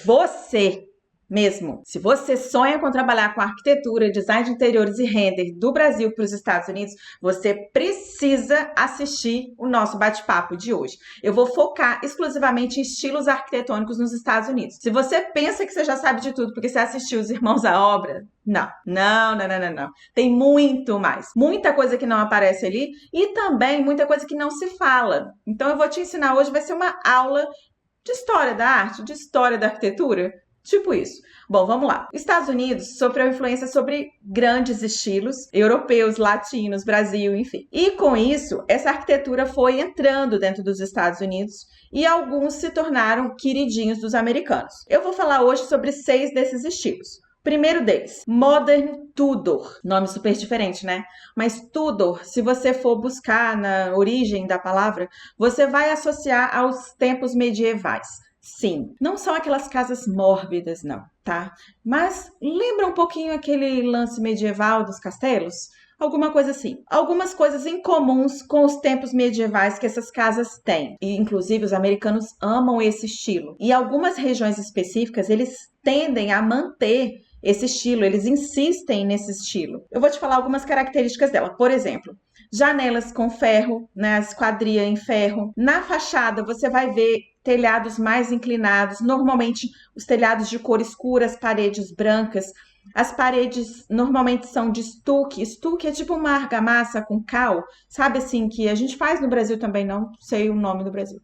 você mesmo, se você sonha com trabalhar com arquitetura, design de interiores e render do Brasil para os Estados Unidos, você precisa assistir o nosso bate-papo de hoje. Eu vou focar exclusivamente em estilos arquitetônicos nos Estados Unidos. Se você pensa que você já sabe de tudo porque você assistiu Os Irmãos à Obra, não. Tem muito mais. Muita coisa que não aparece ali e também muita coisa que não se fala. Então eu vou te ensinar hoje, vai ser uma aula de história da arte, de história da arquitetura. Tipo isso. Bom, vamos lá. Os Estados Unidos sofreu influência sobre grandes estilos europeus, latinos, Brasil, enfim. E com isso, essa arquitetura foi entrando dentro dos Estados Unidos e alguns se tornaram queridinhos dos americanos. Eu vou falar hoje sobre 6 desses estilos. Primeiro deles, Modern Tudor. Nome super diferente, né? Mas Tudor, se você for buscar na origem da palavra, você vai associar aos tempos medievais. Sim, não são aquelas casas mórbidas, não, tá? Mas lembra um pouquinho aquele lance medieval dos castelos? Alguma coisa assim. Algumas coisas incomuns com os tempos medievais que essas casas têm. E, inclusive, os americanos amam esse estilo. E algumas regiões específicas, eles tendem a manter esse estilo, eles insistem nesse estilo. Eu vou te falar algumas características dela. Por exemplo, janelas com ferro, né, a esquadria em ferro. Na fachada, você vai ver telhados mais inclinados, normalmente os telhados de cor escura, as paredes brancas. As paredes normalmente são de estuque. Estuque é tipo uma argamassa com cal, sabe assim, que a gente faz no Brasil também, não sei o nome do Brasil.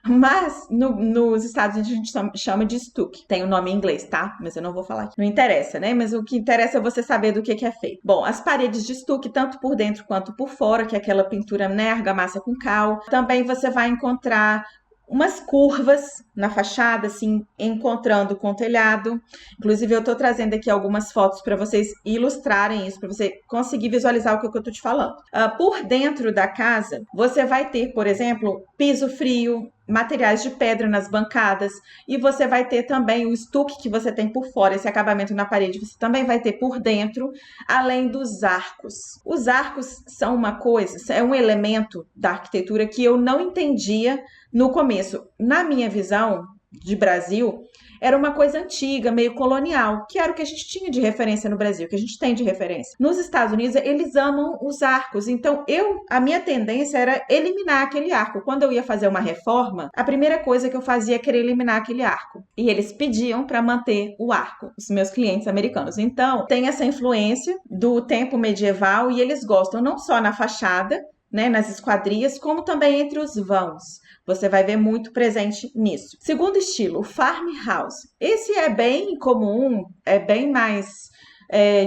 Mas nos Estados Unidos a gente chama de estuque. Tem o nome em inglês, tá? Mas eu não vou falar aqui. Não interessa, né? Mas o que interessa é você saber do que é feito. Bom, as paredes de estuque, tanto por dentro quanto por fora, que é aquela pintura, né, argamassa com cal. Também você vai encontrar umas curvas na fachada, assim, encontrando com o telhado. Inclusive, eu tô trazendo aqui algumas fotos para vocês ilustrarem isso, para você conseguir visualizar o que eu tô te falando. Por dentro da casa, você vai ter, por exemplo, piso frio, materiais de pedra nas bancadas, e você vai ter também o estuque que você tem por fora, esse acabamento na parede, você também vai ter por dentro, além dos arcos. Os arcos são uma coisa, é um elemento da arquitetura que eu não entendia no começo. Na minha visão de Brasil, era uma coisa antiga, meio colonial, que era o que a gente tinha de referência no Brasil, que a gente tem de referência. Nos Estados Unidos, eles amam os arcos, então a minha tendência era eliminar aquele arco. Quando eu ia fazer uma reforma, a primeira coisa que eu fazia era querer eliminar aquele arco. E eles pediam para manter o arco, os meus clientes americanos. Então, tem essa influência do tempo medieval e eles gostam não só na fachada, né, nas esquadrias, como também entre os vãos. Você vai ver muito presente nisso. Segundo estilo, o farmhouse. Esse é bem comum, é bem mais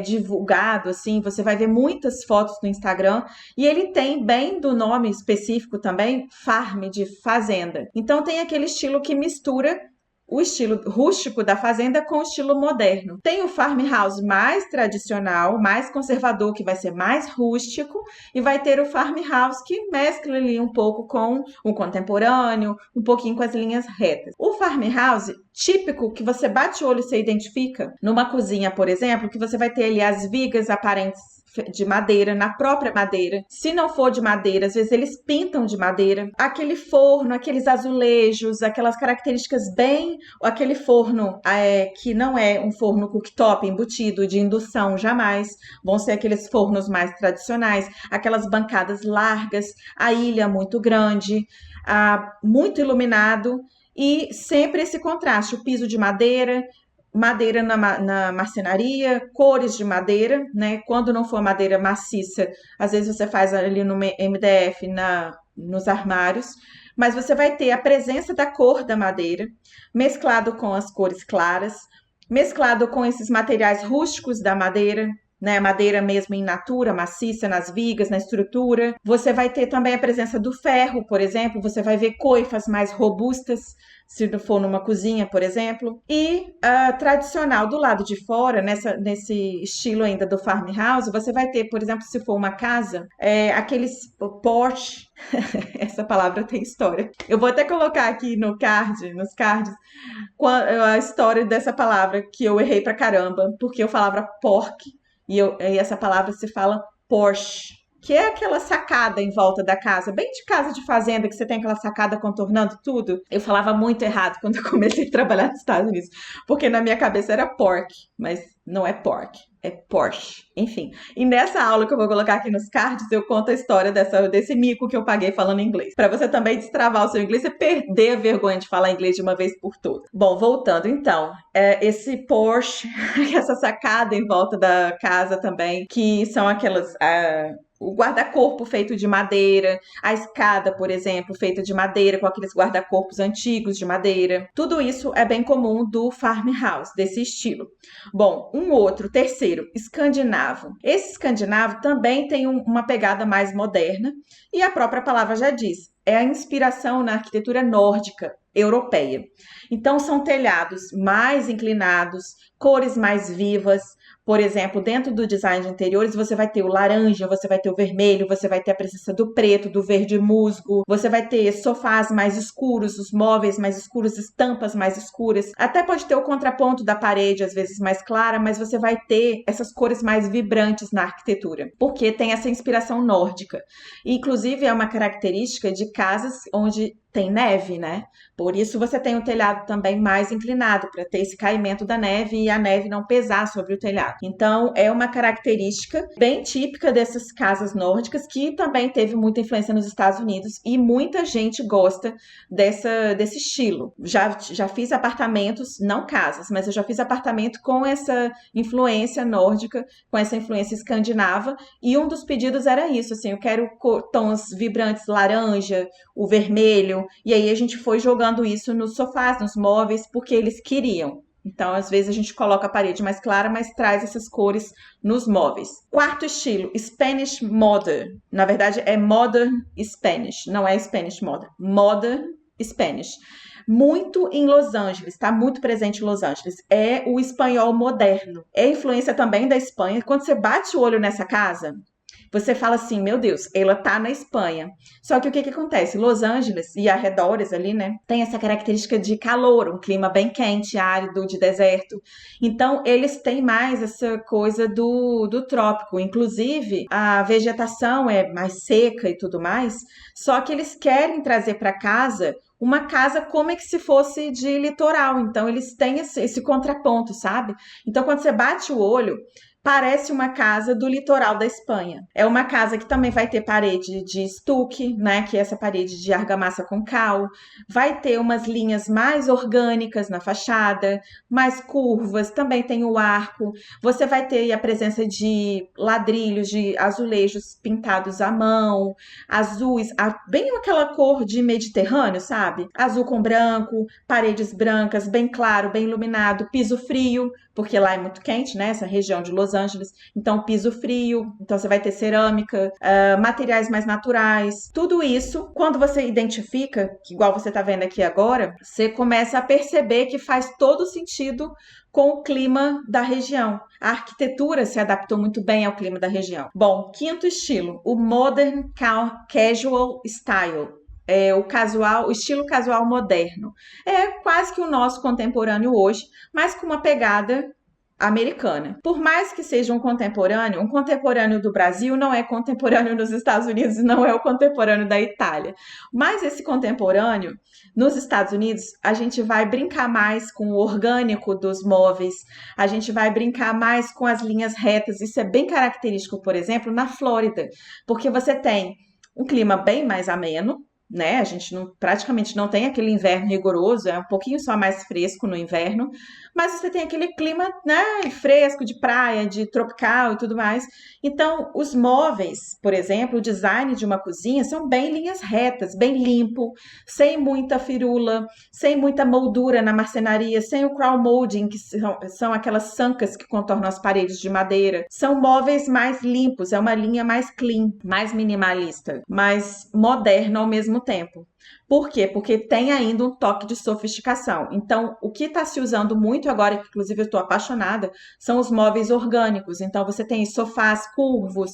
divulgado, assim, você vai ver muitas fotos no Instagram e ele tem bem do nome específico também, farm, de fazenda. Então tem aquele estilo que mistura o estilo rústico da fazenda com o estilo moderno. Tem o farmhouse mais tradicional, mais conservador, que vai ser mais rústico, e vai ter o farmhouse que mescla ali um pouco com o contemporâneo, um pouquinho com as linhas retas. O farmhouse típico, que você bate o olho e você identifica, numa cozinha, por exemplo, que você vai ter ali as vigas aparentes de madeira, na própria madeira. Se não for de madeira, às vezes eles pintam de madeira. Aquele forno, aqueles azulejos, aquelas características bem... Aquele forno que não é um forno cooktop embutido de indução, jamais. Vão ser aqueles fornos mais tradicionais. Aquelas bancadas largas, a ilha muito grande, muito iluminado. E sempre esse contraste, o piso de madeira na marcenaria, cores de madeira, né? Quando não for madeira maciça, às vezes você faz ali no MDF nos armários, mas você vai ter a presença da cor da madeira, mesclado com as cores claras, mesclado com esses materiais rústicos da madeira, né? Madeira mesmo in natura, maciça, nas vigas, na estrutura. Você vai ter também a presença do ferro, por exemplo, você vai ver coifas mais robustas, se for numa cozinha, por exemplo. E tradicional do lado de fora, nesse estilo ainda do farmhouse, você vai ter, por exemplo, se for uma casa, aqueles porch, essa palavra tem história. Eu vou até colocar aqui nos cards, a história dessa palavra que eu errei pra caramba, porque eu falava pork, e essa palavra se fala Porsche. que é aquela sacada em volta da casa, bem de casa de fazenda, que você tem aquela sacada contornando tudo. Eu falava muito errado quando eu comecei a trabalhar nos Estados Unidos, porque na minha cabeça era pork, mas não é pork, é Porsche. Enfim, e nessa aula que eu vou colocar aqui nos cards, eu conto a história desse mico que eu paguei falando inglês. Para você também destravar o seu inglês e perder a vergonha de falar inglês de uma vez por todas. Bom, voltando então, esse Porsche, essa sacada em volta da casa também, que são aquelas... o guarda-corpo feito de madeira, a escada, por exemplo, feita de madeira, com aqueles guarda-corpos antigos de madeira. Tudo isso é bem comum do farmhouse, desse estilo. Bom, terceiro, escandinavo. Esse escandinavo também tem uma pegada mais moderna, e a própria palavra já diz, é a inspiração na arquitetura nórdica, europeia. Então, são telhados mais inclinados, cores mais vivas. Por exemplo, dentro do design de interiores, você vai ter o laranja, você vai ter o vermelho, você vai ter a presença do preto, do verde musgo, você vai ter sofás mais escuros, os móveis mais escuros, estampas mais escuras. Até pode ter o contraponto da parede, às vezes mais clara, mas você vai ter essas cores mais vibrantes na arquitetura, porque tem essa inspiração nórdica. Inclusive, é uma característica de casas onde tem neve, né? Por isso você tem o telhado também mais inclinado, para ter esse caimento da neve e a neve não pesar sobre o telhado. Então, é uma característica bem típica dessas casas nórdicas, que também teve muita influência nos Estados Unidos, e muita gente gosta desse estilo. Já fiz apartamentos, não casas, mas eu já fiz apartamento com essa influência nórdica, com essa influência escandinava, e um dos pedidos era isso, assim, eu quero tons vibrantes, laranja, o vermelho, e aí a gente foi jogando isso nos sofás, nos móveis, porque eles queriam. Então, às vezes a gente coloca a parede mais clara, mas traz essas cores nos móveis. Quarto estilo, Spanish Modern. Na verdade, é Modern Spanish, não é Spanish Modern. Modern Spanish. Muito em Los Angeles, está muito presente em Los Angeles. É o espanhol moderno. É influência também da Espanha. Quando você bate o olho nessa casa, você fala assim, meu Deus, ela tá na Espanha. Só que o que acontece? Los Angeles e arredores ali, né, tem essa característica de calor, um clima bem quente, árido, de deserto. Então, eles têm mais essa coisa do trópico. Inclusive, a vegetação é mais seca e tudo mais, só que eles querem trazer para casa uma casa como é que se fosse de litoral. Então, eles têm esse contraponto, sabe? Então, quando você bate o olho, parece uma casa do litoral da Espanha. É uma casa que também vai ter parede de estuque, né? Que é essa parede de argamassa com cal. Vai ter umas linhas mais orgânicas na fachada, mais curvas, também tem o arco. Você vai ter a presença de ladrilhos, de azulejos pintados à mão, azuis, bem aquela cor de Mediterrâneo, sabe? Azul com branco, paredes brancas, bem claro, bem iluminado, piso frio, porque lá é muito quente, né? Essa região de Los Angeles. Então, piso frio, então você vai ter cerâmica, materiais mais naturais. Tudo isso, quando você identifica, igual você tá vendo aqui agora, você começa a perceber que faz todo sentido com o clima da região. A arquitetura se adaptou muito bem ao clima da região. Bom, quinto estilo, o Modern Casual Style. É o estilo casual moderno. É quase que o nosso contemporâneo hoje, mas com uma pegada americana. Por mais que seja um contemporâneo do Brasil não é contemporâneo nos Estados Unidos, não é o contemporâneo da Itália. Mas esse contemporâneo, nos Estados Unidos, a gente vai brincar mais com o orgânico dos móveis, a gente vai brincar mais com as linhas retas. Isso é bem característico, por exemplo, na Flórida, porque você tem um clima bem mais ameno, né? A gente praticamente não tem aquele inverno rigoroso, é um pouquinho só mais fresco no inverno, mas você tem aquele clima, né, fresco de praia, de tropical e tudo mais. Então, os móveis, por exemplo, o design de uma cozinha são bem linhas retas, bem limpo, sem muita firula, sem muita moldura na marcenaria, sem o crown molding, que são aquelas sancas que contornam as paredes de madeira. São móveis mais limpos, é uma linha mais clean, mais minimalista, mais moderna ao mesmo tempo. Por quê? Porque tem ainda um toque de sofisticação. Então, o que está se usando muito agora, que inclusive eu estou apaixonada, são os móveis orgânicos. Então, você tem sofás curvos,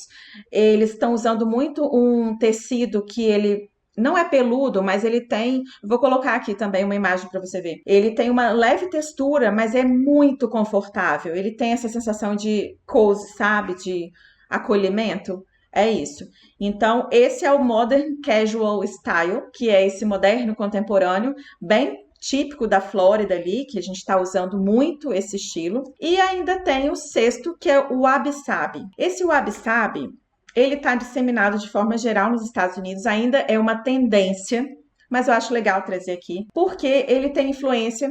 eles estão usando muito um tecido que ele não é peludo, mas ele tem... Vou colocar aqui também uma imagem para você ver. Ele tem uma leve textura, mas é muito confortável. Ele tem essa sensação de cozy, sabe? De acolhimento. É isso. Então, esse é o Modern Casual Style, que é esse moderno contemporâneo, bem típico da Flórida ali, que a gente está usando muito esse estilo. E ainda tem o sexto, que é o wabi-sabi. Esse wabi-sabi, ele está disseminado de forma geral nos Estados Unidos, ainda é uma tendência, mas eu acho legal trazer aqui, porque ele tem influência.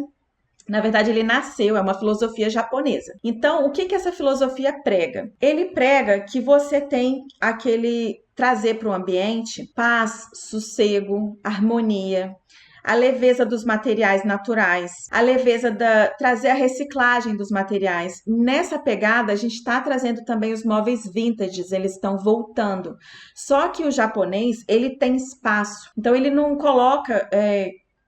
Na verdade, ele nasceu, é uma filosofia japonesa. Então, o que que essa filosofia prega? Ele prega que você tem aquele trazer para o ambiente paz, sossego, harmonia, a leveza dos materiais naturais, a leveza da trazer a reciclagem dos materiais. Nessa pegada, a gente está trazendo também os móveis vintages, eles estão voltando. Só que o japonês, ele tem espaço. Então, ele não coloca,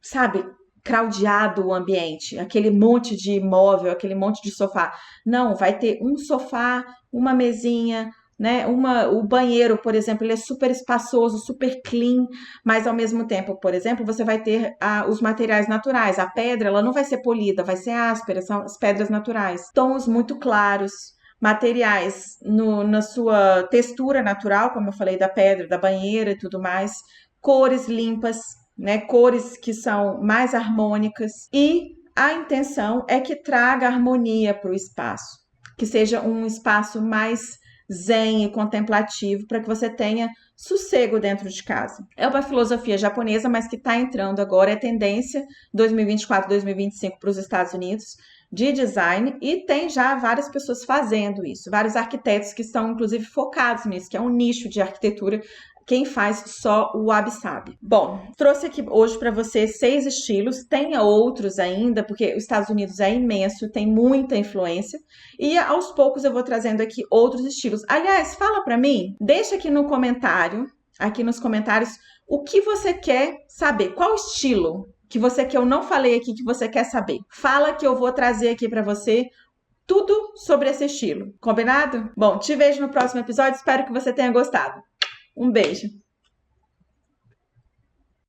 sabe, craudiado o ambiente, aquele monte de móvel, aquele monte de sofá. Não, vai ter um sofá, uma mesinha, né? O banheiro, por exemplo, ele é super espaçoso, super clean, mas ao mesmo tempo, por exemplo, você vai ter os materiais naturais. A pedra, ela não vai ser polida, vai ser áspera, são as pedras naturais. Tons muito claros, materiais na sua textura natural, como eu falei da pedra, da banheira e tudo mais, cores limpas, né? Cores que são mais harmônicas, e a intenção é que traga harmonia para o espaço, que seja um espaço mais zen e contemplativo, para que você tenha sossego dentro de casa. É uma filosofia japonesa, mas que está entrando agora, é tendência 2024, 2025 para os Estados Unidos de design, e tem já várias pessoas fazendo isso, vários arquitetos que estão inclusive focados nisso, que é um nicho de arquitetura. Quem faz só o wabi-sabi. Bom, trouxe aqui hoje para você 6 estilos, tem outros ainda, porque os Estados Unidos é imenso, tem muita influência, e aos poucos eu vou trazendo aqui outros estilos. Aliás, fala para mim, deixa aqui no comentário, aqui nos comentários, o que você quer saber, qual estilo que você que eu não falei aqui que você quer saber. Fala que eu vou trazer aqui para você tudo sobre esse estilo, combinado? Bom, te vejo no próximo episódio, espero que você tenha gostado. Um beijo!